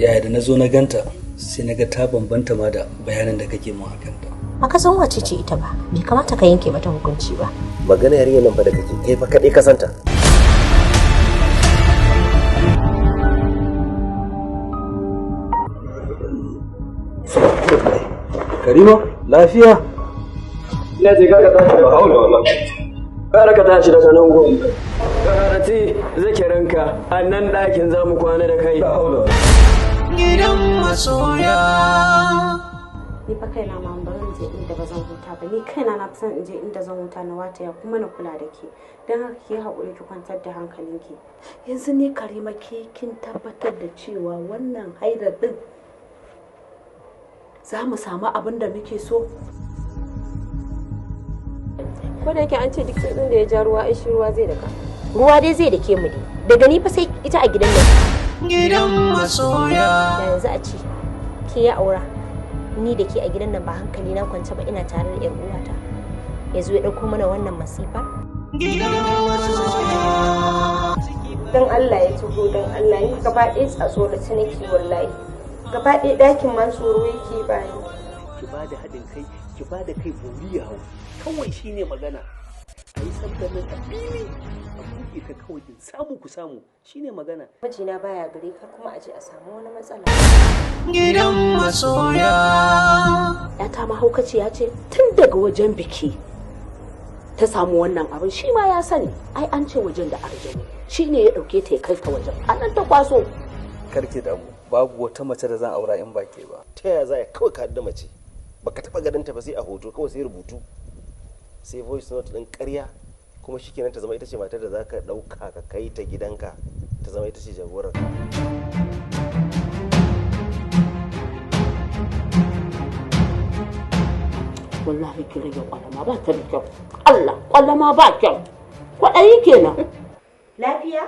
yaya da na zo na ganta sai na ga ta bambanta ma da bayanan da kake mun akan ta. Baka san wace ce ita ba, bai kamata ka yanke mata hukunci ba. Magana yarinyar nan fa da kake kai fa kadai ka santa. Karima, lafiya? Ina je ka tashi da haula wallahi. Kara ka tashi daga nan gon. Karati zikirinka a nan ɗakin za mu kwana da kai. Gidan masoya. Ni fa kaina ma ba zan je inda ba zan huta ba. Ni kaina na san in je inda zan huta na wata ya kuma na kula da ke. Dan haka ki haƙuri ki kwantar da hankalinki. Yanzu ni Karima kin tabbatar da cewa wannan haidar din za mu samu abin da muke so. Ko da yake an ce duk tsuntsun da ya ja ruwa shi ruwa zai daka. Ruwa dai zai dake mu dai. Daga ni fa sai ita a gidan nan. Gidan masoya. Da yanzu a ce ke ya aura. Ni da ke a gidan nan ba hankali na kwance ba ina tare da 'yar uwata. Yanzu ya dauko mana wannan masifar. Gidan masoya. Dan Allah ya tuho dan Allah ni gaba ɗaya tsatso da ciniki wallahi. Gaba ɗaya ɗakin ma tsoro yake bani. Ki ba da haɗin kai, ki ba da kai bori ya hau. Kawai shine magana. A yi sabgar nan a fili, a buɗe ka kawai in samu ku samu shine magana. Mijina baya gare kar kuma a je a samu wani matsala. Gidan masoya. Yata mahaukaciya ce tun daga wajen biki ta samu wannan abin shi ma ya sani. Ai an ce wajen da arjani shi ne ya ɗauke ta ya kai ta wajen. Anan ta kwaso. Karki damu, babu wata mace da zan aura in ba ke ba. Ta yaya za a kawai ka da mace? Baka taɓa ganin ta ba sai a hoto kawai sai rubutu. Sai voice note ɗin ƙarya kuma shikenan ta zama ita ce matar da za ka ɗauka ka kai ta gidanka ta zama ita ce jagorar. Wallahi ki rage kwalama ba ta da kyau. Allah kwalama ba kyau. Kwaɗayi kenan. Lafiya?